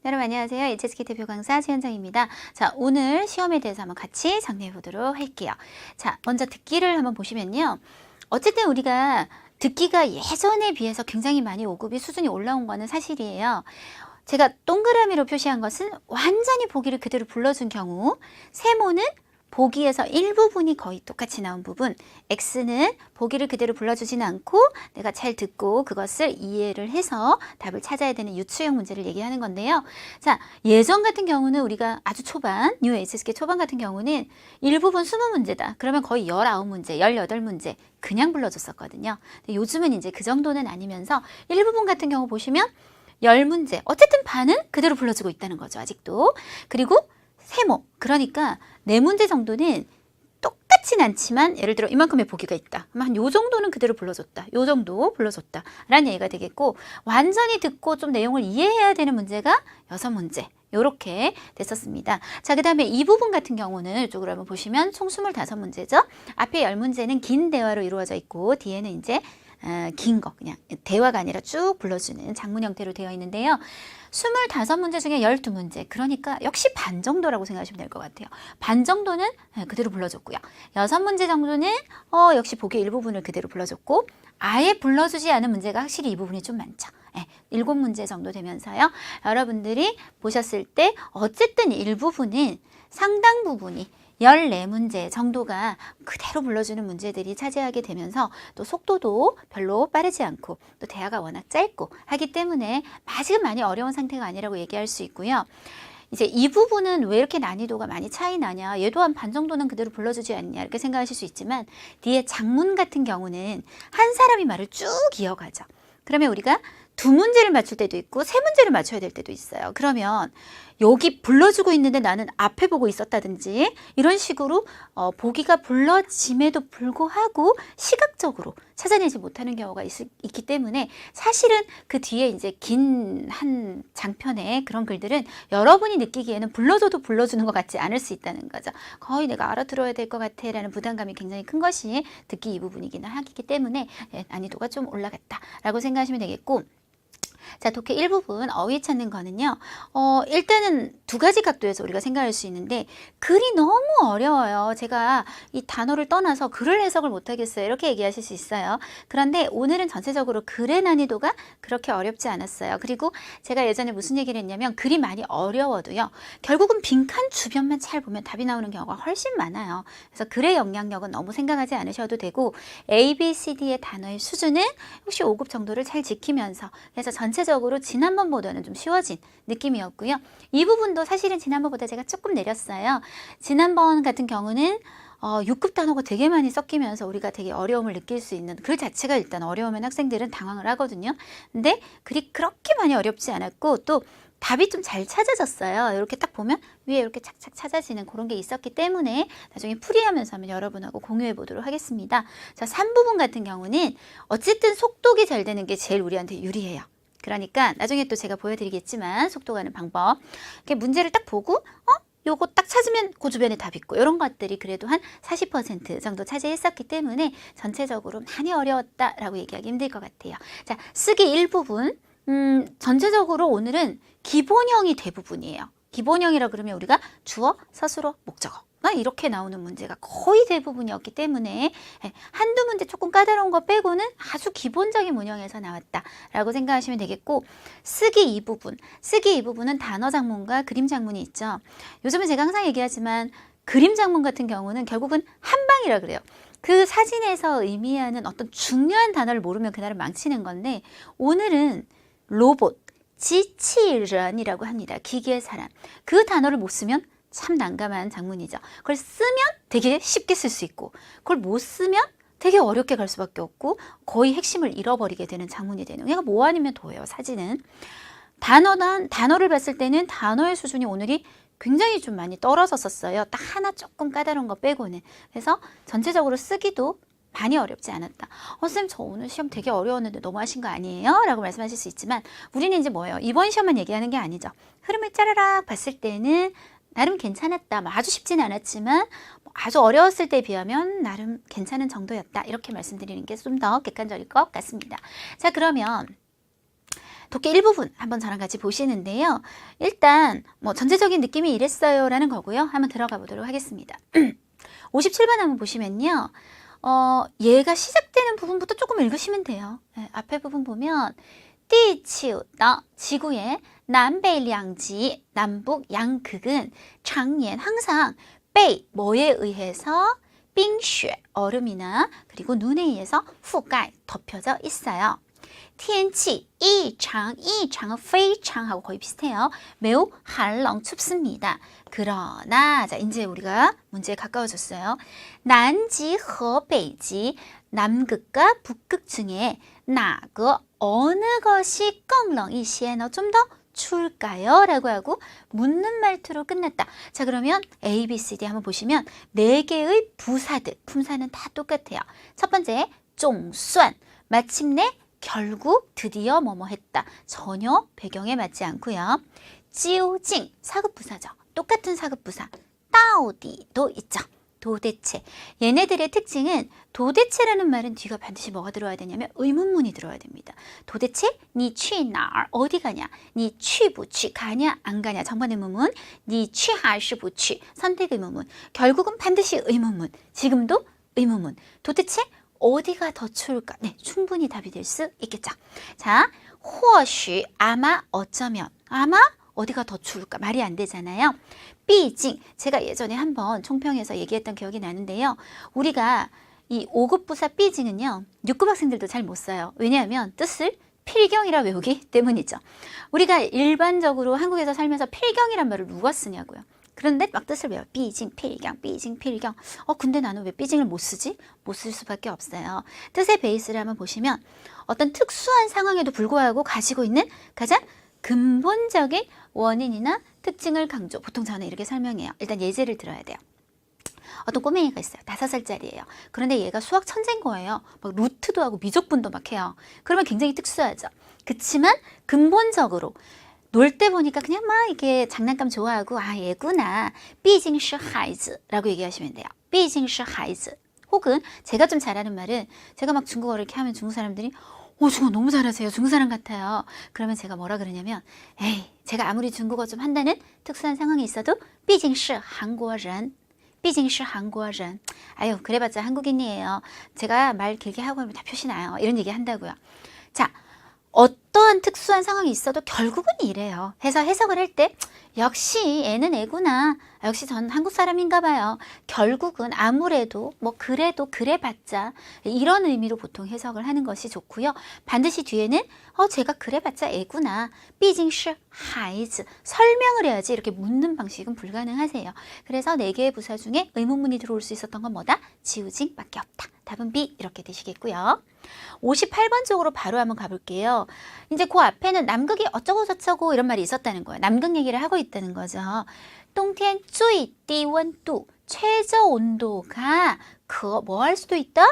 네, 여러분 안녕하세요. HSK 대표 강사 최현정입니다. 자, 오늘 시험에 대해서 한번 같이 정리해 보도록 할게요. 자, 먼저 듣기를 한번 보시면요. 어쨌든 우리가 듣기가 예전에 비해서 굉장히 많이 5급이 수준이 올라온 거는 사실이에요. 제가 동그라미로 표시한 것은 완전히 보기를 그대로 불러준 경우, 세모는 보기에서 일부분이 거의 똑같이 나온 부분, X는 보기를 그대로 불러주지는 않고 내가 잘 듣고 그것을 이해를 해서 답을 찾아야 되는 유추형 문제를 얘기하는 건데요. 자, 예전 같은 경우는 우리가 아주 초반, 뉴 HSK 초반 같은 경우는 일부분 20문제다. 그러면 거의 19문제, 18문제 그냥 불러줬었거든요. 근데 요즘은 이제 그 정도는 아니면서 일부분 같은 경우 보시면 10문제, 어쨌든 반은 그대로 불러주고 있다는 거죠, 아직도. 그리고 세모, 그러니까 4문제 정도는 똑같진 않지만 예를 들어 이만큼의 보기가 있다. 그럼 한 요 정도는 그대로 불러줬다. 요 정도 불러줬다. 라는 얘기가 되겠고, 완전히 듣고 좀 내용을 이해해야 되는 문제가 6문제. 요렇게 됐었습니다. 자, 그 다음에 이 부분 같은 경우는 이쪽으로 한번 보시면 총 25문제죠. 앞에 10문제는 긴 대화로 이루어져 있고, 뒤에는 이제 긴 거, 그냥 대화가 아니라 쭉 불러주는 장문 형태로 되어 있는데요. 25문제 중에 12문제, 그러니까 역시 반 정도라고 생각하시면 될 것 같아요. 반 정도는 그대로 불러줬고요. 6문제 정도는 역시 보기 일부분을 그대로 불러줬고, 아예 불러주지 않은 문제가 확실히 이 부분이 좀 많죠. 7문제 정도 되면서요. 여러분들이 보셨을 때 어쨌든 일부분은 상당 부분이 14문제 정도가 그대로 불러주는 문제들이 차지하게 되면서 또 속도도 별로 빠르지 않고 또 대화가 워낙 짧고 하기 때문에 아직은 많이 어려운 상태가 아니라고 얘기할 수 있고요. 이제 이 부분은 왜 이렇게 난이도가 많이 차이 나냐, 얘도 한 반 정도는 그대로 불러주지 않냐 이렇게 생각하실 수 있지만, 뒤에 장문 같은 경우는 한 사람이 말을 쭉 이어가죠. 그러면 우리가 2문제를 맞출 때도 있고 3문제를 맞춰야 될 때도 있어요. 그러면 여기 불러주고 있는데 나는 앞에 보고 있었다든지 이런 식으로 보기가 불러짐에도 불구하고 시각적으로 찾아내지 못하는 경우가 있기 때문에, 사실은 그 뒤에 이제 긴 한 장편의 그런 글들은 여러분이 느끼기에는 불러줘도 불러주는 것 같지 않을 수 있다는 거죠. 거의 내가 알아들어야 될 것 같아 라는 부담감이 굉장히 큰 것이 듣기 이 부분이기는 하기 때문에 난이도가 좀 올라갔다라고 생각하시면 되겠고, 자, 독해 일부분 어휘 찾는 거는요. 일단은 2가지 각도에서 우리가 생각할 수 있는데, 글이 너무 어려워요. 제가 이 단어를 떠나서 글을 해석을 못하겠어요. 이렇게 얘기하실 수 있어요. 그런데 오늘은 전체적으로 글의 난이도가 그렇게 어렵지 않았어요. 그리고 제가 예전에 무슨 얘기를 했냐면, 글이 많이 어려워도요. 결국은 빈칸 주변만 잘 보면 답이 나오는 경우가 훨씬 많아요. 그래서 글의 영향력은 너무 생각하지 않으셔도 되고, A, B, C, D의 단어의 수준은 혹시 5급 정도를 잘 지키면서, 그래서 전체적으로 지난번보다는 좀 쉬워진 느낌이었고요. 이 부분도 사실은 지난번보다 제가 조금 내렸어요. 지난번 같은 경우는 6급 단어가 되게 많이 섞이면서 우리가 되게 어려움을 느낄 수 있는, 글 자체가 일단 어려우면 학생들은 당황을 하거든요. 근데 글이 그렇게 많이 어렵지 않았고, 또 답이 좀 잘 찾아졌어요. 이렇게 딱 보면 위에 이렇게 착착 찾아지는 그런 게 있었기 때문에 나중에 풀이하면서 한번 여러분하고 공유해 보도록 하겠습니다. 자, 3부분 같은 경우는 어쨌든 속독이 잘 되는 게 제일 우리한테 유리해요. 그러니까 나중에 또 제가 보여드리겠지만 속독하는 방법, 이렇게 문제를 딱 보고 요거 딱 찾으면 그 주변에 답 있고, 이런 것들이 그래도 한 40% 정도 차지했었기 때문에 전체적으로 많이 어려웠다라고 얘기하기 힘들 것 같아요. 자, 쓰기 일부분, 전체적으로 오늘은 기본형이 대부분이에요. 기본형이라 그러면 우리가 주어, 서술어, 목적어 이렇게 나오는 문제가 거의 대부분이었기 때문에 한두 문제 조금 까다로운 거 빼고는 아주 기본적인 문형에서 나왔다라고 생각하시면 되겠고, 쓰기 이 부분은 단어 장문과 그림 장문이 있죠. 요즘은 제가 항상 얘기하지만 그림 장문 같은 경우는 결국은 한 방이라 그래요. 그 사진에서 의미하는 어떤 중요한 단어를 모르면 그날은 망치는 건데, 오늘은 로봇, 지치런이라고 합니다. 기계의 사람. 그 단어를 못 쓰면 참 난감한 장문이죠. 그걸 쓰면 되게 쉽게 쓸 수 있고, 그걸 못 쓰면 되게 어렵게 갈 수밖에 없고 거의 핵심을 잃어버리게 되는 장문이 되는, 그러니까 뭐 아니면 도예요, 사진은. 단어를 봤을 때는 단어의 수준이 오늘이 굉장히 좀 많이 떨어졌었어요. 딱 하나 조금 까다로운 거 빼고는. 그래서 전체적으로 쓰기도 많이 어렵지 않았다. 선생님 저 오늘 시험 되게 어려웠는데 너무하신 거 아니에요? 라고 말씀하실 수 있지만, 우리는 이제 뭐예요? 이번 시험만 얘기하는 게 아니죠. 흐름을 짜라락 봤을 때는 나름 괜찮았다. 아주 쉽진 않았지만 아주 어려웠을 때에 비하면 나름 괜찮은 정도였다. 이렇게 말씀드리는 게 좀 더 객관적일 것 같습니다. 자, 그러면 독해 일부분 한번 저랑 같이 보시는데요. 일단 뭐 전체적인 느낌이 이랬어요 라는 거고요. 한번 들어가 보도록 하겠습니다. 57번 한번 보시면요. 얘가 시작되는 부분부터 조금 읽으시면 돼요. 네, 앞에 부분 보면 띠치우다 지구의 남北两极 남북 양극은 장년 항상 베이 뭐에 의해서 冰雪 얼음이나 그리고 눈에 의해서 覆盖 덮여져 있어요. 天气异常 非常하고 거의 비슷해요. 매우 寒冷 춥습니다. 그러나 자 이제 우리가 문제에 가까워졌어요.南极和北极 남극과 북극 중에 哪个 어느 것이 更冷一些呢? 좀 더 추울까요? 라고 하고 묻는 말투로 끝났다. 자 그러면 A, B, C, D 한번 보시면 4개의 부사들, 품사는 다 똑같아요. 첫 번째, 总算 마침내 결국 드디어 뭐뭐 했다. 전혀 배경에 맞지 않고요. 究竟 사급부사죠. 똑같은 사급부사. 到底도 있죠. 도대체. 얘네들의 특징은 도대체라는 말은 뒤가 반드시 뭐가 들어와야 되냐면 의문문이 들어와야 됩니다. 도대체 你去哪儿 어디 가냐? 你去不去 가냐 안 가냐 정반 의문문. 你去还是不去 선택 의문문. 결국은 반드시 의문문. 지금도 의문문. 도대체 어디가 더 추울까? 네, 충분히 답이 될 수 있겠죠. 자, 或许 아마 어쩌면 아마 어디가 더 추울까? 말이 안 되잖아요. 毕竟 제가 예전에 한번 총평에서 얘기했던 기억이 나는데요. 우리가 이 5급 부사 毕竟은요. 6급 학생들도 잘 못 써요. 왜냐하면 뜻을 필경이라 외우기 때문이죠. 우리가 일반적으로 한국에서 살면서 필경이란 말을 누가 쓰냐고요. 그런데 막 뜻을 외워요. 毕竟 필경, 毕竟 필경. 근데 나는 왜 毕竟을 못 쓰지? 못 쓸 수밖에 없어요. 뜻의 베이스를 한번 보시면 어떤 특수한 상황에도 불구하고 가지고 있는 가장 근본적인 원인이나 특징을 강조. 보통 저는 이렇게 설명해요. 일단 예제를 들어야 돼요. 어떤 꼬맹이가 있어요. 5살짜리예요. 그런데 얘가 수학 천재인 거예요. 막 루트도 하고 미적분도 막 해요. 그러면 굉장히 특수하죠. 그치만 근본적으로 놀 때 보니까 그냥 막 이렇게 장난감 좋아하고 아 얘구나. 毕竟是孩子 라고 얘기하시면 돼요. 毕竟是孩子 혹은 제가 좀 잘하는 말은 제가 막 중국어를 이렇게 하면 중국 사람들이 중국어 너무 잘하세요. 중국 사람 같아요. 그러면 제가 뭐라 그러냐면 에이 제가 아무리 중국어 좀 한다는 특수한 상황이 있어도 毕竟是韩国人 毕竟是韩国人 아유 그래봤자 한국인이에요. 제가 말 길게 하고 하면 다 표시나요. 이런 얘기 한다고요. 자 어떠한 특수한 상황이 있어도 결국은 이래요. 해서 해석을 할 때 역시 애는 애구나. 역시 전 한국 사람인가 봐요. 결국은 아무래도 뭐 그래도 그래봤자 이런 의미로 보통 해석을 하는 것이 좋고요. 반드시 뒤에는 제가 그래봤자 애구나. 毕竟是孩子 설명을 해야지 이렇게 묻는 방식은 불가능하세요. 그래서 4개의 부사 중에 의문문이 들어올 수 있었던 건 뭐다? 지우징밖에 없다. 답은 B 이렇게 되시겠고요. 58번 쪽으로 바로 한번 가볼게요. 이제 그 앞에는 남극이 어쩌고 저쩌고 이런 말이 있었다는 거예요. 남극 얘기를 하고 있다는 거죠. 冬天最低温度 최저 온도가 뭐 할 수도 있다?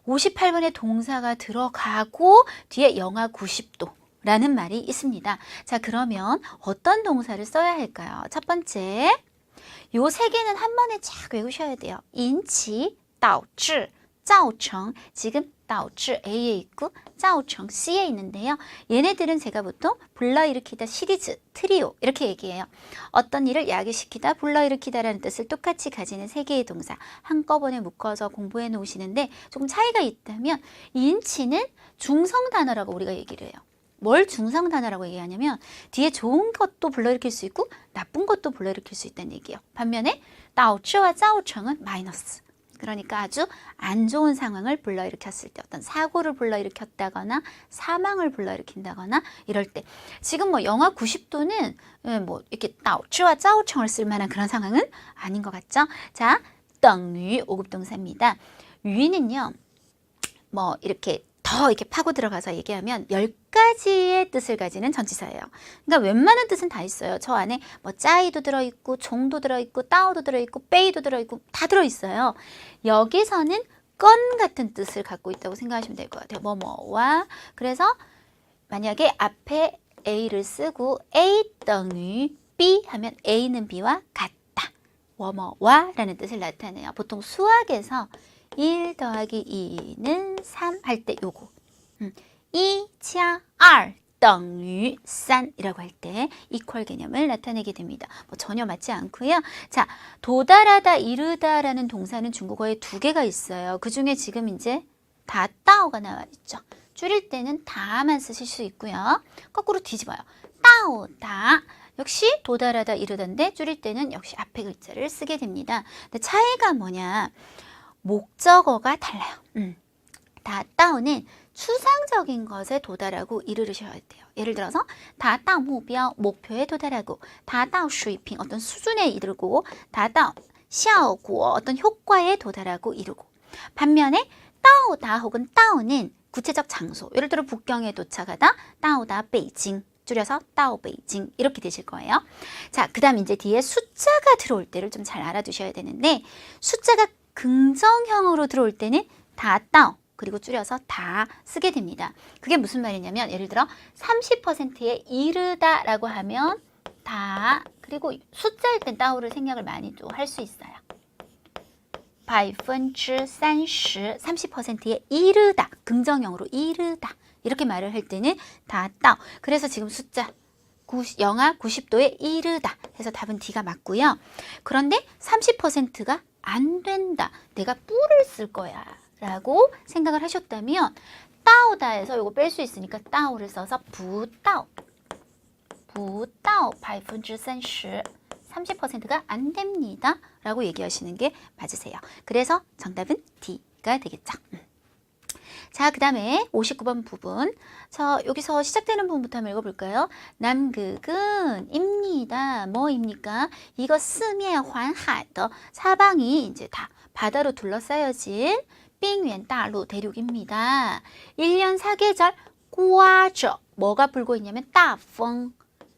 58번에 동사가 들어가고 뒤에 영하 90도 라는 말이 있습니다. 자 그러면 어떤 동사를 써야 할까요? 첫 번째 요 3개는 한 번에 쫙 외우셔야 돼요. 인치, 导致 造成 지금 导致 A에 있고 造成 C에 있는데요. 얘네들은 제가 보통 불러일으키다 시리즈, 트리오 이렇게 얘기해요. 어떤 일을 야기시키다, 불러일으키다라는 뜻을 똑같이 가지는 3개의 동사 한꺼번에 묶어서 공부해 놓으시는데 조금 차이가 있다면 인치는 중성 단어라고 우리가 얘기를 해요. 뭘 중성 단어라고 얘기하냐면 뒤에 좋은 것도 불러일으킬 수 있고 나쁜 것도 불러일으킬 수 있다는 얘기예요. 반면에 导致와 造成은 마이너스. 그러니까 아주 안 좋은 상황을 불러일으켰을 때 어떤 사고를 불러일으켰다거나 사망을 불러일으킨다거나 이럴 때 지금 뭐 영하 90도는 뭐 이렇게 导致와 造成을 쓸 만한 그런 상황은 아닌 것 같죠? 자, 等于 5급 동사입니다. 유인은요. 뭐 이렇게 더 이렇게 파고 들어가서 얘기하면 10가지의 뜻을 가지는 전치사예요. 그러니까 웬만한 뜻은 다 있어요. 저 안에 뭐 짜이도 들어있고 종도 들어있고 따오도 들어있고 빼이도 들어있고 다 들어있어요. 여기서는 건 같은 뜻을 갖고 있다고 생각하시면 될 것 같아요. 뭐뭐와 그래서 만약에 앞에 A를 쓰고 A 等于 B 하면 A는 B와 같다. 뭐뭐와 라는 뜻을 나타내요. 보통 수학에서 1 더하기 2는 3 할 때 요거 1加2等于 3이라고 할 때 equal 개념을 나타내게 됩니다. 뭐 전혀 맞지 않고요. 자, 도달하다, 이르다라는 동사는 중국어에 두 개가 있어요. 그 중에 지금 이제 다 따오가 나와 있죠. 줄일 때는 다만 쓰실 수 있고요. 거꾸로 뒤집어요. 따오다. 역시 도달하다, 이르다인데 줄일 때는 역시 앞에 글자를 쓰게 됩니다. 근데 차이가 뭐냐? 목적어가 달라요. 다 따오는 추상적인 것에 도달하고 이르르셔야 돼요. 예를 들어서 다 따오 목표에 도달하고, 다 따오 수이핑 어떤 수준에 이르고, 다 따오 샤오구어 어떤 효과에 도달하고 이르고. 반면에 따오다 혹은 따오는 구체적 장소, 예를 들어 북경에 도착하다 따오다 베이징, 줄여서 따오 베이징 이렇게 되실 거예요. 자, 그 다음 이제 뒤에 숫자가 들어올 때를 좀 잘 알아두셔야 되는데, 숫자가 긍정형으로 들어올 때는 다 따오 그리고 줄여서 다 쓰게 됩니다. 그게 무슨 말이냐면, 예를 들어 30%에 이르다라고 하면 다, 그리고 숫자일 땐 따오를 생략을 많이 또 할 수 있어요. 30%, 30%에 이르다, 긍정형으로 이르다 이렇게 말을 할 때는 다 따오. 그래서 지금 숫자 영하 90도에 이르다 해서 답은 D가 맞고요. 그런데 30%가 안 된다, 내가 뿔을 쓸 거야 라고 생각을 하셨다면, 따오다에서 이거 뺄 수 있으니까 따오를 써서 부따오, 30%가 안 됩니다 라고 얘기하시는 게 맞으세요. 그래서 정답은 D가 되겠죠. 자, 그 다음에 59번 부분. 자, 여기서 시작되는 부분부터 한번 읽어볼까요? 남극은 입니다. 뭐입니까? 이거 스면 환하더, 사방이 이제 다 바다로 둘러싸여진 빙原 大陆 대륙입니다. 1년 4계절 꽈저, 뭐가 불고 있냐면 따펑,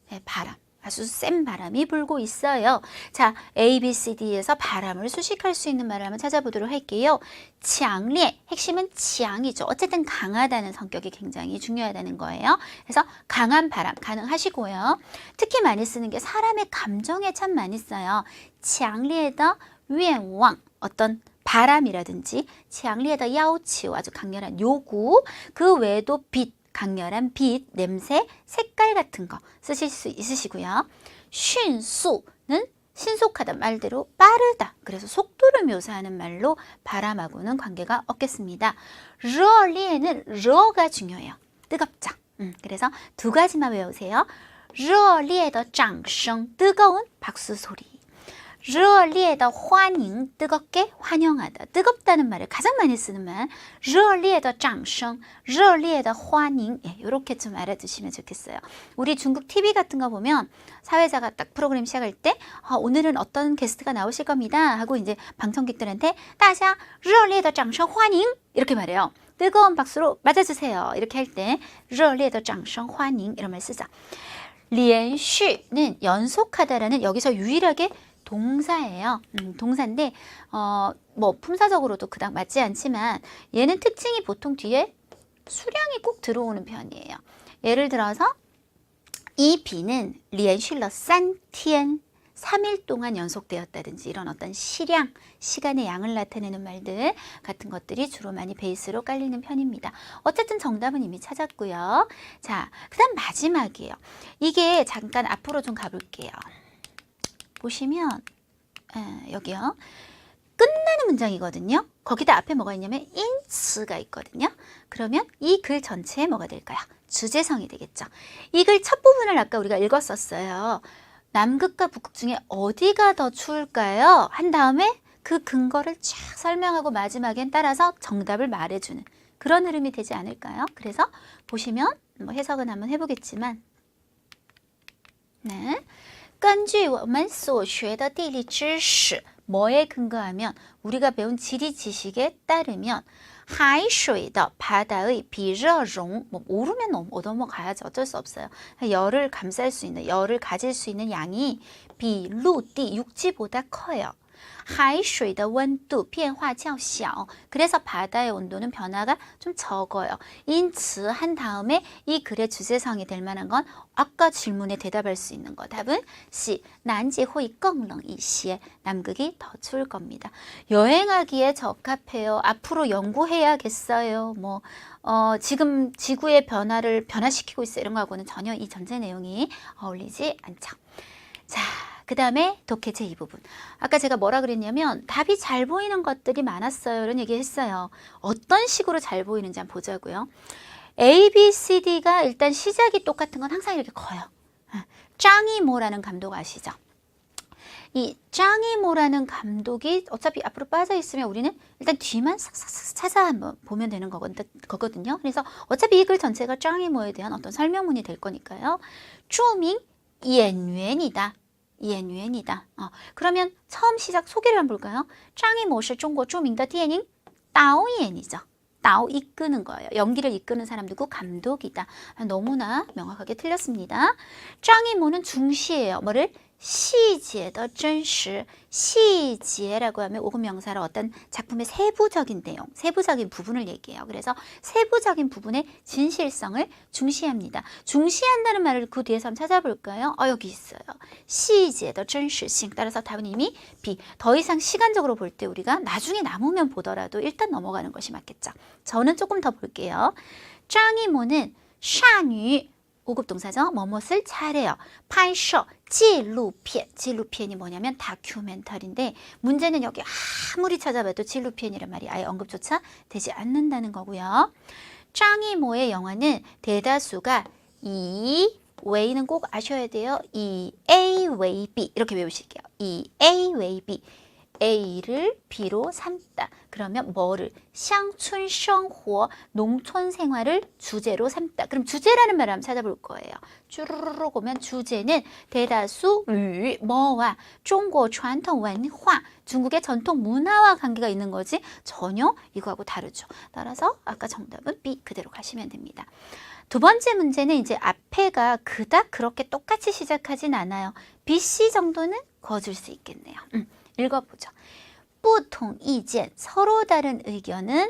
네, 바람. 아주 센 바람이 불고 있어요. 자, A, B, C, D에서 바람을 수식할 수 있는 말을 한번 찾아보도록 할게요.强烈, 핵심은 지향이죠. 어쨌든 강하다는 성격이 굉장히 중요하다는 거예요. 그래서 강한 바람 가능하시고요. 특히 많이 쓰는 게 사람의 감정에 참 많이 써요. 强烈的愿望, 어떤 바람이라든지 强烈的要求, 아주 강렬한 요구, 그 외에도 빛, 강렬한 빛, 냄새, 색깔 같은 거 쓰실 수 있으시고요. 迅速는 신속하다, 말대로 빠르다. 그래서 속도를 묘사하는 말로 바람하고는 관계가 없겠습니다. 热烈는 러가 중요해요. 뜨겁죠. 그래서 두 가지만 외우세요. 热烈的掌声, 뜨거운 박수 소리. 热烈的欢迎, 뜨겁게 환영하다. 뜨겁다는 말을 가장 많이 쓰는 말. 热烈的掌声, 热烈的欢迎. 예, 이렇게 좀 알아두시면 좋겠어요. 우리 중국 TV 같은 거 보면 사회자가 딱 프로그램 시작할 때 오늘은 어떤 게스트가 나오실 겁니다 하고 이제 방청객들한테 大家热烈的掌声欢迎 이렇게 말해요. 뜨거운 박수로 맞아주세요. 이렇게 할 때 热烈的掌声欢迎 이런 말 쓰죠. 连续는 연속하다라는 여기서 유일하게 동사예요. 동사인데 뭐 품사적으로도 그닥 맞지 않지만 얘는 특징이 보통 뒤에 수량이 꼭 들어오는 편이에요. 예를 들어서 이 비는 连续了3天, 3일 동안 연속되었다든지 이런 어떤 시량, 시간의 양을 나타내는 말들 같은 것들이 주로 많이 베이스로 깔리는 편입니다. 어쨌든 정답은 이미 찾았고요. 자, 그 다음 마지막이에요. 이게 잠깐 앞으로 좀 가볼게요. 보시면 여기요. 끝나는 문장이거든요. 거기다 앞에 뭐가 있냐면 인츠가 있거든요. 그러면 이 글 전체에 뭐가 될까요? 주제성이 되겠죠. 이 글 첫 부분을 아까 우리가 읽었었어요. 남극과 북극 중에 어디가 더 추울까요? 한 다음에 그 근거를 쫙 설명하고 마지막엔 따라서 정답을 말해주는 그런 흐름이 되지 않을까요? 그래서 보시면 뭐 해석은 한번 해보겠지만, 네. 根据我们所学的地理知识, 뭐에 근거하면, 우리가 배운 지리 지식에 따르면 海水的 바다의 比热容, 뭐 모르면 넘어가야죠. 어쩔 수 없어요. 열을 감쌀 수 있는, 열을 가질 수 있는 양이 比陆地 육지보다 커요. 海水的温度变化较小. 그래서 바다의 온도는 변화가 좀 적어요. 因此한 다음에 이 글의 주제성이 될 만한 건 아까 질문에 대답할 수 있는 거. 답은 C. 南极会更冷一些. 남극이 더 추울 겁니다. 여행하기에 적합해요. 앞으로 연구해야겠어요. 지금 지구의 변화를 변화시키고 있어 이런 거하고는 전혀 이 전제 내용이 어울리지 않죠. 자, 그 다음에 독해 제2부분. 아까 제가 뭐라 그랬냐면 답이 잘 보이는 것들이 많았어요. 이런 얘기 했어요. 어떤 식으로 잘 보이는지 한번 보자고요. A, B, C, D가 일단 시작이 똑같은 건 항상 이렇게 커요. 짱이모라는 감독 아시죠? 이 짱이모라는 감독이 어차피 앞으로 빠져 있으면 우리는 일단 뒤만 싹싹 찾아 한번 보면 되는 거거든요. 그래서 어차피 이 글 전체가 짱이모에 대한 어떤 설명문이 될 거니까요. 著名演员이다.演员이다. 그러면 처음 시작 소개를 한번 볼까요? 짱이모是中国著名的电影导演이죠. 나오 이끄는 거예요. 연기를 이끄는 사람 누구? 감독이다. 너무나 명확하게 틀렸습니다. 짱이모는 중시예요. 뭐를? 细节的真实. 细节라고 하면 오급명사로 어떤 작품의 세부적인 내용, 세부적인 부분을 얘기해요. 그래서 세부적인 부분의 진실성을 중시합니다. 중시한다는 말을 그 뒤에서 한번 찾아볼까요? 여기 있어요. 细节的真实性. 따라서 답은 이미 B. 더 이상 시간적으로 볼 때 우리가 나중에 남으면 보더라도 일단 넘어가는 것이 맞겠죠. 저는 조금 더 볼게요. 짱이모는 少女 5급 동사죠. 뭐뭇을 차례요. 拍摄 纪录片.纪录片이 뭐냐면 다큐멘터리인데 문제는 여기 아무리 찾아봐도纪录片이란 말이 아예 언급조차 되지 않는다는 거고요. 짱이모의 영화는 대다수가 이 웨이는 꼭 아셔야 돼요. 이 A 웨이 B 이렇게 외우실게요. 이 A 웨이 B. A를 B로 삼다. 그러면 뭐를? 乡村生活, 농촌 생활을 주제로 삼다. 그럼 주제라는 말을 한번 찾아볼 거예요. 쭈르르륵 오면 주제는 대다수 뭐와 中国传统文化, 중국의 전통 문화와 관계가 있는 거지 전혀 이거하고 다르죠. 따라서 아까 정답은 B 그대로 가시면 됩니다. 두 번째 문제는 이제 앞에가 그닥 그렇게 똑같이 시작하진 않아요. B, C 정도는 거줄 수 있겠네요. 읽어보죠. 不同意见, 서로 다른 의견은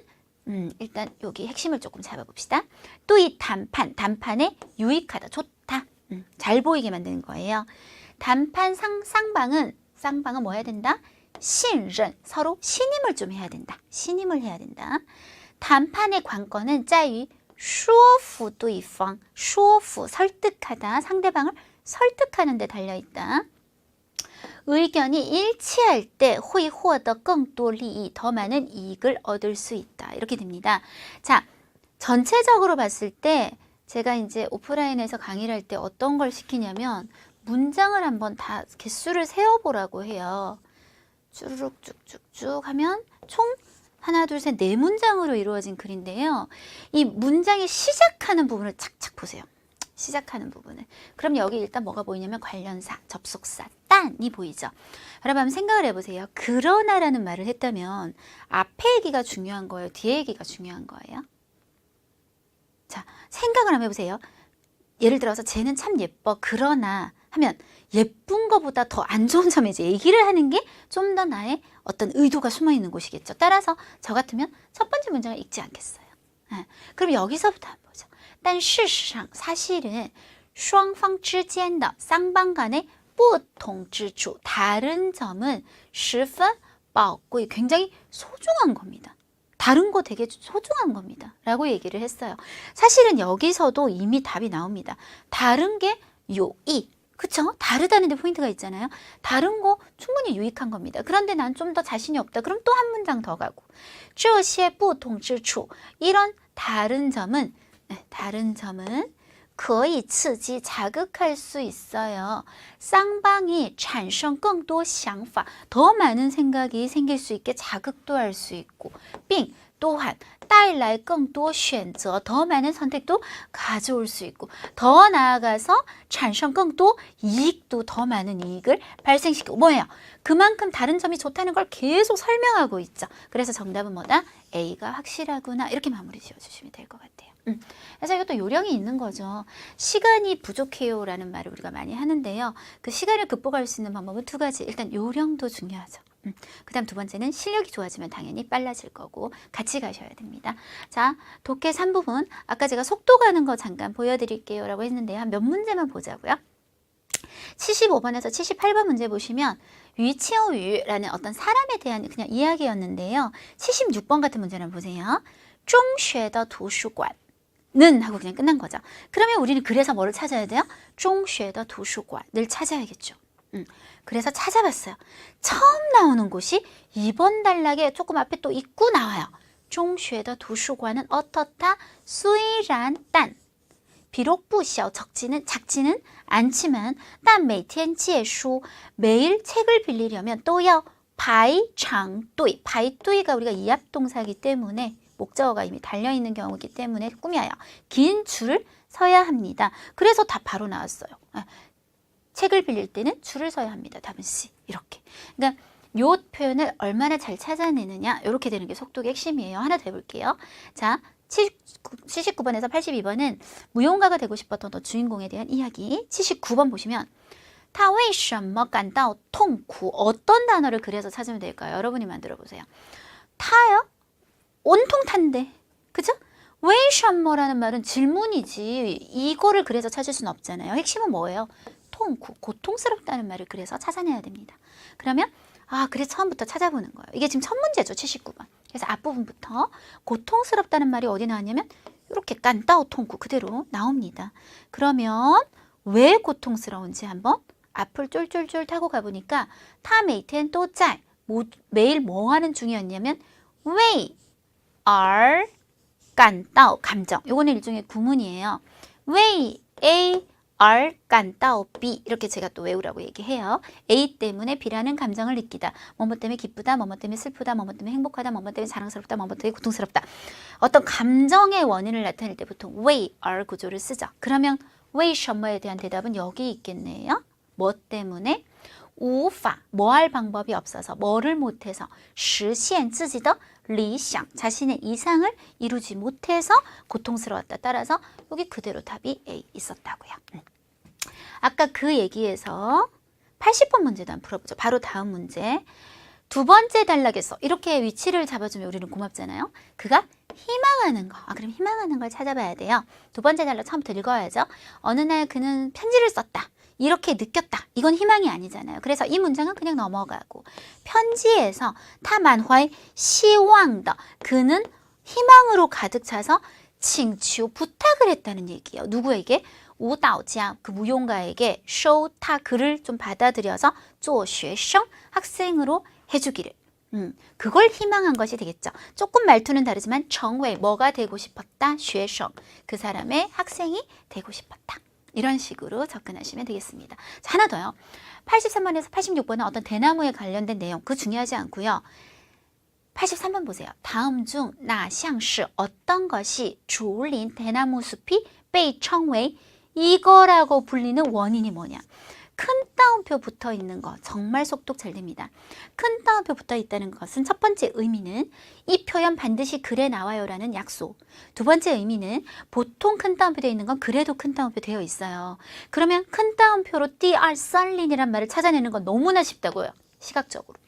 일단 여기 핵심을 조금 잡아봅시다. 또 이 단판에 유익하다, 좋다, 잘 보이게 만드는 거예요. 단판 쌍방은 뭐 해야 된다? 信任, 서로 신임을 좀 해야 된다. 신임을 해야 된다. 단판의 관건은 在于说服对方, 说服, 설득하다, 상대방을 설득하는 데 달려있다. 의견이 일치할 때会获得更多利益, 더 많은 이익을 얻을 수 있다. 이렇게 됩니다. 자, 전체적으로 봤을 때 제가 이제 오프라인에서 강의를 할 때 어떤 걸 시키냐면 문장을 한번 다 개수를 세어보라고 해요. 쭈르륵 쭉쭉쭉 하면 총 하나, 둘, 셋, 네 문장으로 이루어진 글인데요. 이 문장이 시작하는 부분을 착착 보세요. 시작하는 부분을. 그럼 여기 일단 뭐가 보이냐면 관련사, 접속사, 딴이 보이죠. 여러분 한번 생각을 해보세요. 그러나라는 말을 했다면 앞에 얘기가 중요한 거예요? 뒤에 얘기가 중요한 거예요? 자, 생각을 한번 해보세요. 예를 들어서 쟤는 참 예뻐. 그러나 하면 예쁜 거보다 더 안 좋은 점에 이제 얘기를 하는 게 좀 더 나의 어떤 의도가 숨어 있는 곳이겠죠. 따라서 저 같으면 첫 번째 문장을 읽지 않겠어요. 그럼 여기서부터 한번 보죠. 但事实上 사실은 双方之间的 쌍방 간의 不同之处 다른 점은 十分宝贵 굉장히 소중한 겁니다. 다른 거 되게 소중한 겁니다. 라고 얘기를 했어요. 사실은 여기서도 이미 답이 나옵니다. 다른 게 요이. 그쵸? 다르다는 데 포인트가 있잖아요. 다른 거 충분히 유익한 겁니다. 그런데 난 좀 더 자신이 없다. 그럼 또 한 문장 더 가고. 这些不同之处 이런 다른 점은 可以刺激 자극할 수 있어요. 쌍방이 产生更多想法 더 많은 생각이 생길 수 있게 자극도 할 수 있고 并 또한 带来更多选择 더 많은 선택도 가져올 수 있고 더 나아가서 产生更多 이익도 더 많은 이익을 발생시키고 뭐예요? 그만큼 다른 점이 좋다는 걸 계속 설명하고 있죠. 그래서 정답은 뭐다? A가 확실하구나. 이렇게 마무리 지어주시면 될 것 같아요. 그래서 이것도 요령이 있는 거죠. 시간이 부족해요 라는 말을 우리가 많이 하는데요. 그 시간을 극복할 수 있는 방법은 두 가지. 일단 요령도 중요하죠. 그다음 두 번째는 실력이 좋아지면 당연히 빨라질 거고 같이 가셔야 됩니다. 자, 독해 3부분 아까 제가 속도 가는 거 잠깐 보여드릴게요 라고 했는데요. 한 몇 문제만 보자고요. 75번에서 78번 문제 보시면 위치어유라는 어떤 사람에 대한 그냥 이야기였는데요. 76번 같은 문제는 보세요. 中学的图书馆는 하고 그냥 끝난 거죠. 그러면 우리는 그래서 뭐를 찾아야 돼요? 中学的图书馆늘 찾아야겠죠. 그래서 찾아봤어요. 처음 나오는 곳이 2번 단락에 조금 앞에 또 있고 나와요. 中学的图书馆은 어떻다? 虽然但비록 不小 작지는 않지만 但每天借书 매일 책을 빌리려면 또요 排长队 排队가 우리가 이합동사이기 때문에 목적어가 이미 달려있는 경우이기 때문에 꾸며요. 긴 줄을 서야 합니다. 그래서 답 바로 나왔어요. 책을 빌릴 때는 줄을 서야 합니다. 답은 C. 이렇게. 그러니까 요 표현을 얼마나 잘 찾아내느냐 이렇게 되는 게 속독의 핵심이에요. 하나 더 해볼게요. 자, 79번에서 82번은 무용가가 되고 싶었던 주인공에 대한 이야기. 79번 보시면 他为什么感到痛苦 어떤 단어를 그래서 찾으면 될까요? 여러분이 만들어 보세요. 타요? 온통 탄데. 그죠? 为什么라는 말은 질문이지 이거를 그래서 찾을 수는 없잖아요. 핵심은 뭐예요? 통구, 고통스럽다는 말을 그래서 찾아내야 됩니다. 그러면 그래 처음부터 찾아보는 거예요. 이게 지금 첫 문제죠. 79번. 그래서 앞부분부터 고통스럽다는 말이 어디 나왔냐면 이렇게 깐따오 통구 그대로 나옵니다. 그러면 왜 고통스러운지 한번 앞을 쫄쫄쫄 타고 가보니까 타 메이텐 또 짤 매일 뭐 하는 중이었냐면 왜 are 깐따오 감정 요거는 일종의 구문이에요. 왜 A R 깐따오 B 이렇게 제가 또 외우라고 얘기해요. A 때문에 B라는 감정을 느끼다. 뭐뭐 때문에 기쁘다, 뭐뭐 때문에 슬프다, 뭐뭐 때문에 행복하다, 뭐뭐 때문에 자랑스럽다, 뭐뭐 때문에 고통스럽다. 어떤 감정의 원인을 나타낼 때 보통 왜 R 구조를 쓰죠. 그러면 왜 셔머에 대한 대답은 여기 있겠네요. 뭐 때문에? 无法 뭐 할 방법이 없어서 뭐를 못해서 实现自己的理想 자신의 이상을 이루지 못해서 고통스러웠다. 따라서 여기 그대로 답이 A 있었다고요. 아까 그 얘기에서 80번 문제도 한번 풀어보죠. 바로 다음 문제. 두 번째 단락에서 이렇게 위치를 잡아주면 우리는 고맙잖아요. 그가 희망하는 거. 그럼 희망하는 걸 찾아봐야 돼요. 두 번째 단락 처음부터 읽어야죠. 어느 날 그는 편지를 썼다. 이렇게 느꼈다. 이건 희망이 아니잖아요. 그래서 이 문장은 그냥 넘어가고 편지에서 타만화의 시왕다. 그는 희망으로 가득 차서 칭추 부탁을 했다는 얘기예요. 누구에게? 우다오지아 그 무용가에게 쇼타 그를 좀 받아들여서 做学生 학생으로 해주기를. 그걸 희망한 것이 되겠죠. 조금 말투는 다르지만 정외 뭐가 되고 싶었다? 学生 그 사람의 학생이 되고 싶었다. 이런 식으로 접근하시면 되겠습니다. 자, 하나 더요. 83번에서 86번은 어떤 대나무에 관련된 내용, 그 중요하지 않고요. 83번 보세요. 다음 중 나샹시 어떤 것이 주린 대나무 숲이 被称为 이거라고 불리는 원인이 뭐냐. 큰 따옴표 붙어 있는 거 정말 속독 잘 됩니다. 큰 따옴표 붙어 있다는 것은 첫 번째 의미는 이 표현 반드시 글에 나와요 라는 약속. 두 번째 의미는 보통 큰 따옴표 되어 있는 건 그래도 큰 따옴표 되어 있어요. 그러면 큰 따옴표로 띠알 썰린이란 말을 찾아내는 건 너무나 쉽다고요. 시각적으로.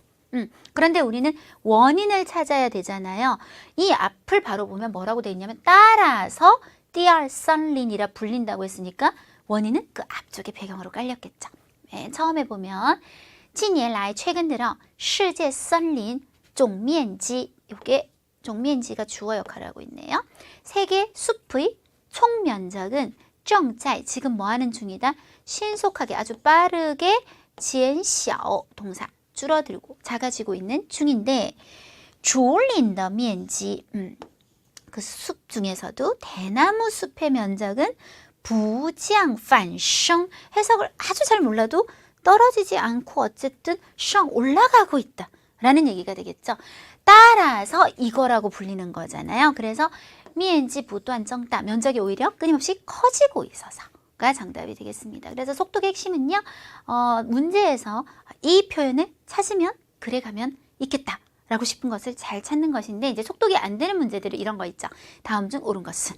그런데 우리는 원인을 찾아야 되잖아요. 이 앞을 바로 보면 뭐라고 되어 있냐면 따라서 띠알 썰린이라 불린다고 했으니까 원인은 그 앞쪽에 배경으로 깔렸겠죠. 네, 처음에 보면 近年来 최근 들어 世界森林总面积 이게 종면지가 주어 역할을 하고 있네요. 세계 숲의 총 면적은 正在 지금 뭐 하는 중이다? 신속하게 아주 빠르게 减小 동사 줄어들고 작아지고 있는 중인데 竹林的面积 그 숲 중에서도 대나무 숲의 면적은 부장 반성 해석을 아주 잘 몰라도 떨어지지 않고 어쨌든 성 올라가고 있다 라는 얘기가 되겠죠. 따라서 이거라고 불리는 거잖아요. 그래서 미엔지 부도한 정다 면적이 오히려 끊임없이 커지고 있어서가 정답이 되겠습니다. 그래서 속독의 핵심은요. 문제에서 이 표현을 찾으면 그래 가면 있겠다 라고 싶은 것을 잘 찾는 것인데 이제 속독이 안 되는 문제들은 이런 거 있죠. 다음 중 옳은 것은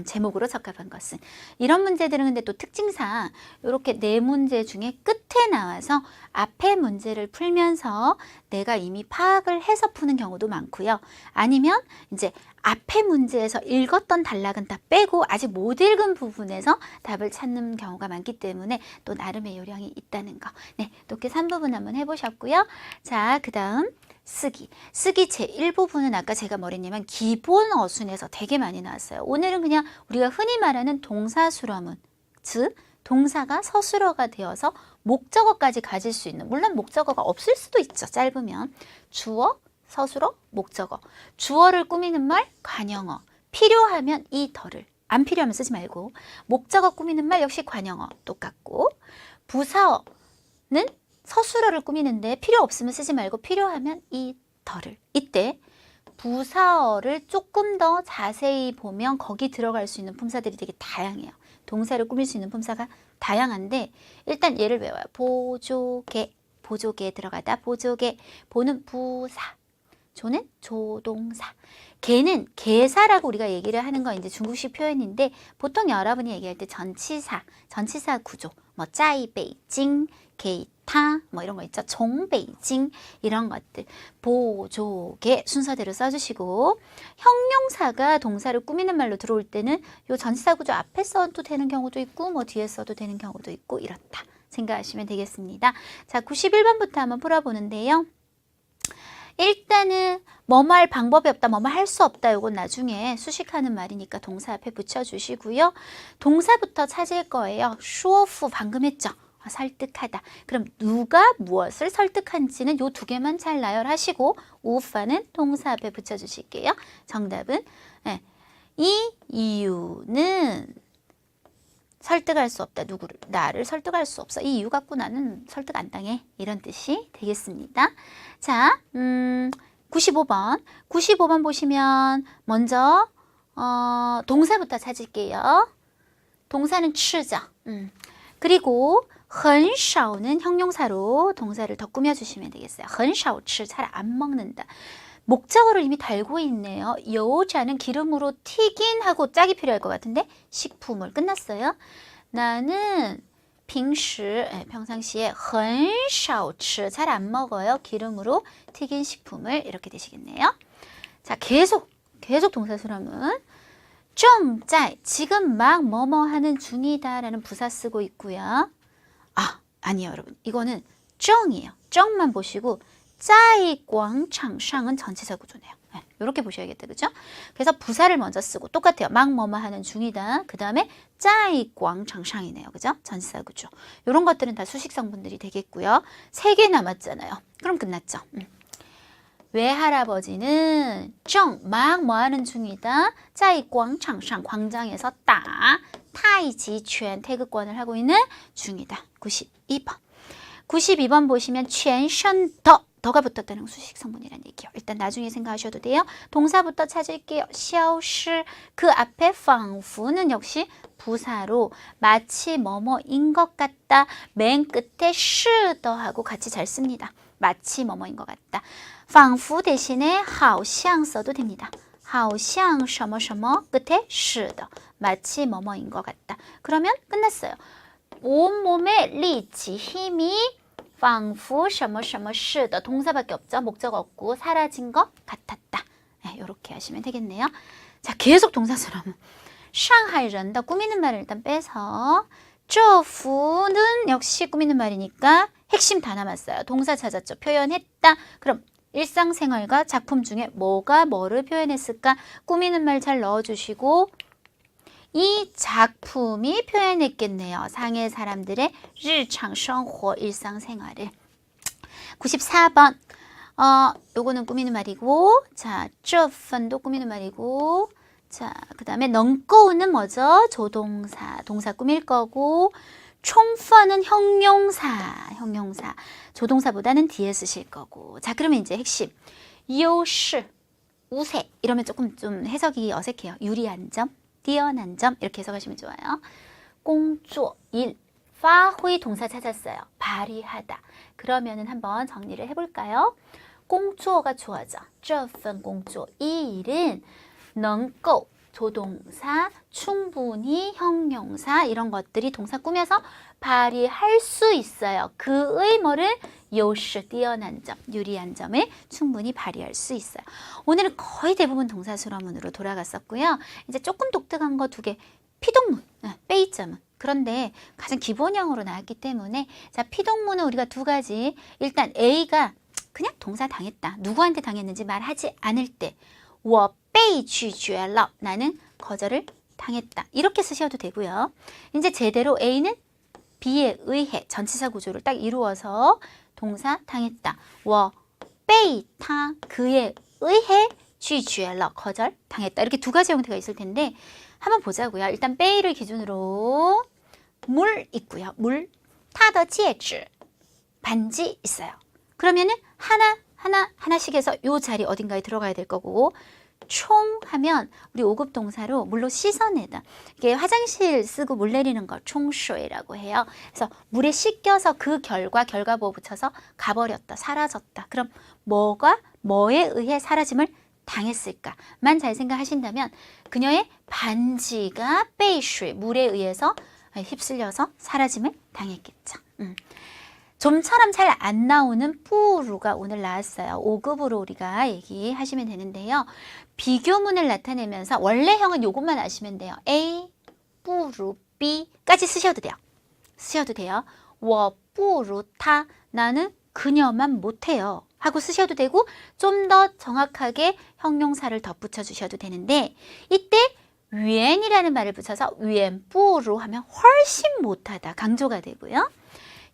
제목으로 적합한 것은. 이런 문제들은 근데 또 특징상 이렇게 네 문제 중에 끝에 나와서 앞에 문제를 풀면서 내가 이미 파악을 해서 푸는 경우도 많고요. 아니면 이제 앞에 문제에서 읽었던 단락은 다 빼고 아직 못 읽은 부분에서 답을 찾는 경우가 많기 때문에 또 나름의 요령이 있다는 거. 네, 이렇게 3부분 한번 해보셨고요. 자, 그 다음 쓰기. 쓰기 제1부분은 아까 제가 뭐랬냐면 기본 어순에서 되게 많이 나왔어요. 오늘은 그냥 우리가 흔히 말하는 동사수러문, 즉 동사가 서술어가 되어서 목적어까지 가질 수 있는, 물론 목적어가 없을 수도 있죠. 짧으면. 주어, 서술어, 목적어. 주어를 꾸미는 말, 관형어. 필요하면 이 덜을. 안 필요하면 쓰지 말고. 목적어 꾸미는 말 역시 관형어 똑같고. 부사어는 서술어를 꾸미는데 필요 없으면 쓰지 말고 필요하면 이 덜을. 이때 부사어를 조금 더 자세히 보면 거기 들어갈 수 있는 품사들이 되게 다양해요. 동사를 꾸밀 수 있는 품사가 다양한데 일단 얘를 외워요. 보조개, 보조개에 들어가다 보조개, 보는 부사, 조는 조동사, 개는 개사라고 우리가 얘기를 하는 건 이제 중국식 표현인데 보통 여러분이 얘기할 때 전치사, 전치사 구조, 뭐 짜이 베이징, 게이타 뭐 이런 거 있죠. 종 베이징 이런 것들 보조개 순서대로 써주시고 형용사가 동사를 꾸미는 말로 들어올 때는 요 전치사 구조 앞에 써도 되는 경우도 있고 뭐 뒤에 써도 되는 경우도 있고 이렇다 생각하시면 되겠습니다. 자, 91번부터 한번 풀어보는데요. 일단은 뭐뭐 할 방법이 없다, 뭐뭐 할 수 없다. 요건 나중에 수식하는 말이니까 동사 앞에 붙여주시고요. 동사부터 찾을 거예요. 쇼프 방금 했죠. 설득하다. 그럼 누가 무엇을 설득한지는 요 두 개만 잘 나열하시고 우파는 동사 앞에 붙여주실게요. 정답은 네. 이 이유는 설득할 수 없다. 누구를? 나를 설득할 수 없어. 이 이유 갖고 나는 설득 안 당해. 이런 뜻이 되겠습니다. 자, 95번. 95번 보시면 먼저 동사부터 찾을게요. 동사는 吃죠. 그리고 很少는 형용사로 동사를 더 꾸며주시면 되겠어요. 很少吃, 잘 안 먹는다. 목적어를 이미 달고 있네요. 여자는 기름으로 튀긴 하고 짝이 필요할 것 같은데 식품을 끝났어요. 나는 平时 평상시에 很少吃, 잘 안 먹어요. 기름으로 튀긴 식품을 이렇게 되시겠네요. 자, 계속 동사수라문. 正在, 지금 막 뭐뭐 하는 중이다 라는 부사 쓰고 있고요. 아니에요, 여러분. 이거는 正이에요. 正만 보시고 在广场上은 전치사 구조네요. 네, 이렇게 보셔야겠다, 그죠? 그래서 부사를 먼저 쓰고 똑같아요. 막 뭐뭐 하는 중이다. 그 다음에 在广场上이네요, 그죠? 전치사 구조. 이런 것들은 다 수식성분들이 되겠고요. 3개 남았잖아요. 그럼 끝났죠. 외할아버지는 正, 막 뭐 하는 중이다. 在广场上, 광장에서 打太极拳, 태극권을 하고 있는 중이다. 92번. 92번 보시면 全身더, 더가 붙었다는 수식성분이라는 얘기예요. 일단 나중에 생각하셔도 돼요. 동사부터 찾을게요. 消失, 그 앞에 仿佛는 역시 부사로 마치 뭐뭐인 것 같다. 맨 끝에 是더 하고 같이 잘 씁니다. 마치 뭐뭐인 것 같다. 仿佛 대신에 好像 써도 됩니다. 好像什么什么 끝에 是的. 마치 뭐뭐인 것 같다. 그러면 끝났어요. 온몸의 리치, 힘이 仿佛什么什么是的. 동사밖에 없죠. 목적 없고 사라진 것 같았다. 네, 이렇게 하시면 되겠네요. 자, 계속 동사스러움. 상하이런다, 꾸미는 말을 일단 빼서 这幅는 역시 꾸미는 말이니까 핵심 다 남았어요. 동사 찾았죠. 표현했다. 그럼 일상생활과 작품 중에 뭐가 뭐를 표현했을까? 꾸미는 말 잘 넣어주시고 이 작품이 표현했겠네요. 상해 사람들의 日常生活, 일상생활을. 94번. 요거는 꾸미는 말이고, 자, 这份도 꾸미는 말이고, 자, 그 다음에 能够는 뭐죠? 조동사, 동사 꾸밀 거고, 充分은 형용사. 조동사보다는 뒤에 쓰실 거고. 자, 그러면 이제 핵심. 优势, 우세. 이러면 조금 좀 해석이 어색해요. 유리한 점, 뛰어난 점. 이렇게 해석하시면 좋아요. 工作, 일. 发挥 동사 찾았어요. 발휘하다. 그러면은 한번 정리를 해볼까요? 工作가 좋아져. 这份工作, 이 일은 能够 조동사, 충분히, 형용사 이런 것들이 동사 꾸며서 발휘할 수 있어요. 그의 뭐를 요시 뛰어난 점, 유리한 점을 충분히 발휘할 수 있어요. 오늘은 거의 대부분 동사술어문으로 돌아갔었고요. 이제 조금 독특한 거 두 개. 피동문, 빼이자문. 그런데 가장 기본형으로 나왔기 때문에 자 피동문은 우리가 두 가지. 일단 A가 그냥 동사 당했다. 누구한테 당했는지 말하지 않을 때 我被拒绝了. 나는 거절을 당했다. 이렇게 쓰셔도 되고요. 이제 제대로 A는 B에 의해 전치사 구조를 딱 이루어서 동사 당했다. 我被他 그에 의해 拒绝了 거절 당했다. 이렇게 두 가지 형태가 있을 텐데 한번 보자고요. 일단 베이를 기준으로 물 있고요. 물, 他的戒指 반지 있어요. 그러면은 하나씩 해서 요 자리 어딘가에 들어가야 될 거고 총 하면 우리 5급 동사로 물로 씻어내다. 이게 화장실 쓰고 물 내리는 걸 총쇼이라고 해요. 그래서 물에 씻겨서 그 결과보호 붙여서 가버렸다, 사라졌다. 그럼 뭐에 의해 사라짐을 당했을까만 잘 생각하신다면 그녀의 반지가 베이슈 물에 의해서 휩쓸려서 사라짐을 당했겠죠. 좀처럼 잘 안 나오는 뿌루가 오늘 나왔어요. 5급으로 우리가 얘기하시면 되는데요. 비교문을 나타내면서 원래형은 요것만 아시면 돼요. A, 뿌루, B까지 쓰셔도 돼요. 쓰셔도 돼요. 我不如他 나는 그녀만 못해요. 하고 쓰셔도 되고 좀 더 정확하게 형용사를 덧붙여 주셔도 되는데 이때 위엔이라는 말을 붙여서 위엔뿌루 하면 훨씬 못하다 강조가 되고요.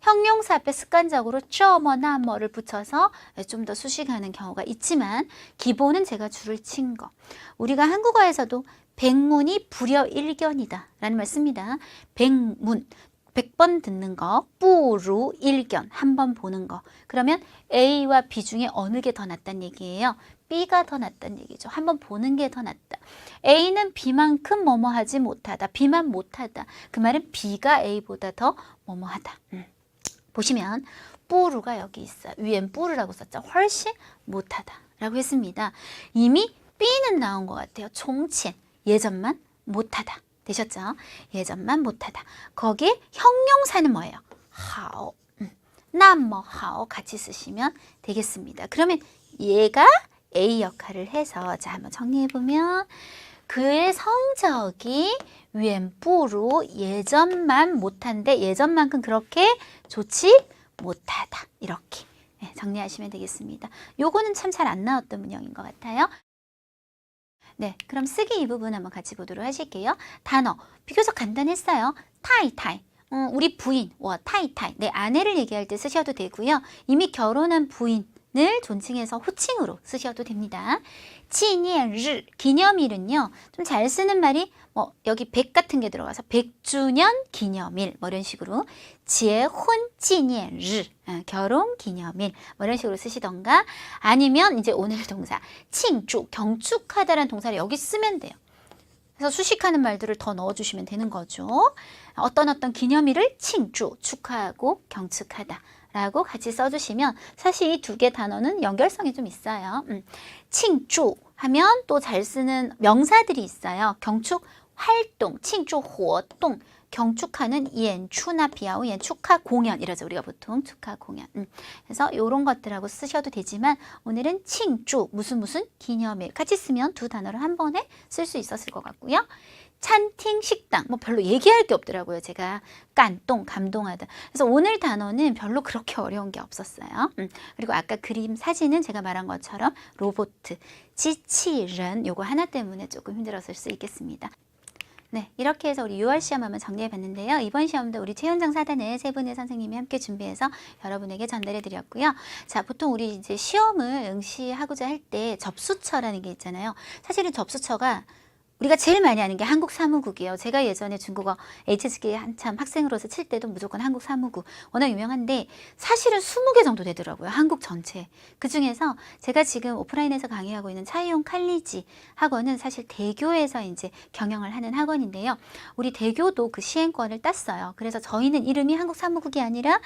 형용사 앞에 습관적으로 쩌머나머를 붙여서 좀 더 수식하는 경우가 있지만 기본은 제가 줄을 친 거. 우리가 한국어에서도 백문이 불여일견이다 라는 말 씁니다. 백문 100번 듣는 거, 뿌루 일견, 한 번 보는 거. 그러면 A와 B 중에 어느 게 더 낫다는 얘기예요? B가 더 낫다는 얘기죠. 한 번 보는 게 더 낫다. A는 B만큼 뭐뭐 하지 못하다. B만 못하다. 그 말은 B가 A보다 더 뭐뭐 하다. 보시면 뿌루가 여기 있어요. 위엔 뿌루라고 썼죠. 훨씬 못하다 라고 했습니다. 이미 B는 나온 것 같아요. 총친, 예전만 못하다. 되셨죠? 예전만 못하다. 거기에 형용사는 뭐예요? 하오, 나뭐 하오 같이 쓰시면 되겠습니다. 그러면 얘가 A 역할을 해서 자 한번 정리해보면 그의 성적이 위엔뿌루 예전만 못한데 예전만큼 그렇게 좋지 못하다. 이렇게 정리하시면 되겠습니다. 요거는 참 잘 안 나왔던 문형인 것 같아요. 네, 그럼 쓰기 이 부분 한번 같이 보도록 하실게요. 단어, 비교적 간단했어요. 타이타이, 우리 부인, 타이타이, 내 아내를 얘기할 때 쓰셔도 되고요. 이미 결혼한 부인을 존칭해서 호칭으로 쓰셔도 됩니다.纪念日, 기념일은요. 좀 잘 쓰는 말이 여기 100 같은 게 들어가서 100주년 기념일 뭐 이런 식으로 结婚纪念日 결혼 기념일 뭐 이런 식으로 쓰시던가 아니면 이제 오늘 동사庆祝 경축하다라는 동사를 여기 쓰면 돼요. 그래서 수식하는 말들을 더 넣어주시면 되는 거죠. 어떤 기념일을庆祝 축하하고 경축하다 라고 같이 써주시면 사실 이 두 개 단어는 연결성이 좀 있어요.庆祝 하면 또 잘 쓰는 명사들이 있어요. 경축 활동, 庆祝活动, 경축하는演出나 비하오, 축하 공연 이러죠. 우리가 보통 축하 공연. 그래서 이런 것들하고 쓰셔도 되지만 오늘은 庆祝 무슨 기념일 같이 쓰면 두 단어를 한 번에 쓸 수 있었을 것 같고요. 찬팅, 식당 뭐 별로 얘기할 게 없더라고요. 제가 깐동, 감동하다. 그래서 오늘 단어는 별로 그렇게 어려운 게 없었어요. 그리고 아까 그림, 사진은 제가 말한 것처럼 로봇, 지치른 요거 하나 때문에 조금 힘들었을 수 있겠습니다. 네, 이렇게 해서 우리 6월 시험 한번 정리해 봤는데요. 이번 시험도 우리 최현정 사단의 세 분의 선생님이 함께 준비해서 여러분에게 전달해 드렸고요. 자, 보통 우리 이제 시험을 응시하고자 할 때 접수처라는 게 있잖아요. 사실은 접수처가 우리가 제일 많이 하는 게 한국 사무국이에요. 제가 예전에 중국어 HSK 한참 학생으로서 칠 때도 무조건 한국 사무국 워낙 유명한데 사실은 20개 정도 되더라고요. 한국 전체. 그중에서 제가 지금 오프라인에서 강의하고 있는 차이용 칼리지 학원은 사실 대교에서 이제 경영을 하는 학원인데요. 우리 대교도 그 시행권을 땄어요. 그래서 저희는 이름이 한국 사무국이 아니라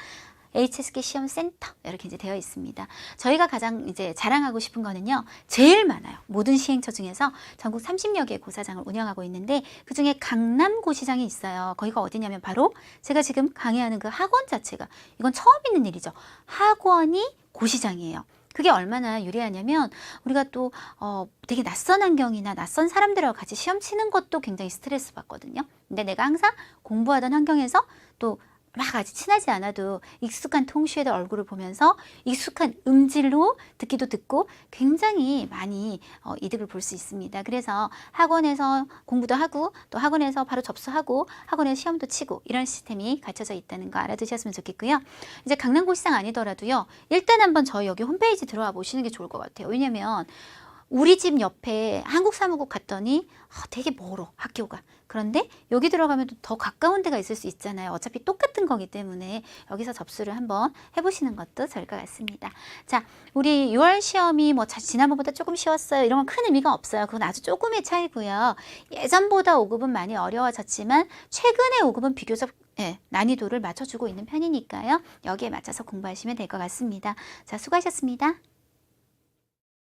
HSK 시험센터 이렇게 이제 되어 있습니다. 저희가 가장 이제 자랑하고 싶은 거는요, 제일 많아요. 모든 시행처 중에서 전국 30여 개의 고사장을 운영하고 있는데 그 중에 강남 고시장이 있어요. 거기가 어디냐면 바로 제가 지금 강의하는 그 학원 자체가, 이건 처음 있는 일이죠. 학원이 고시장이에요. 그게 얼마나 유리하냐면 우리가 또 되게 낯선 환경이나 낯선 사람들하고 같이 시험 치는 것도 굉장히 스트레스 받거든요. 근데 내가 항상 공부하던 환경에서 또 막 아직 친하지 않아도 익숙한 통슈의 얼굴을 보면서 익숙한 음질로 듣기도 듣고 굉장히 많이 이득을 볼 수 있습니다. 그래서 학원에서 공부도 하고 또 학원에서 바로 접수하고 학원에서 시험도 치고 이런 시스템이 갖춰져 있다는 거 알아두셨으면 좋겠고요. 이제 강남고시장 아니더라도요, 일단 한번 저희 여기 홈페이지 들어와 보시는 게 좋을 것 같아요. 왜냐면 우리 집 옆에 한국사무국 갔더니 되게 멀어, 학교가. 그런데 여기 들어가면 더 가까운 데가 있을 수 있잖아요. 어차피 똑같은 거기 때문에 여기서 접수를 한번 해보시는 것도 좋을 것 같습니다. 자, 우리 6월 시험이 뭐 지난번보다 조금 쉬웠어요, 이런 건 큰 의미가 없어요. 그건 아주 조금의 차이고요. 예전보다 5급은 많이 어려워졌지만 최근에 5급은 비교적 난이도를 맞춰주고 있는 편이니까요. 여기에 맞춰서 공부하시면 될 것 같습니다. 자, 수고하셨습니다.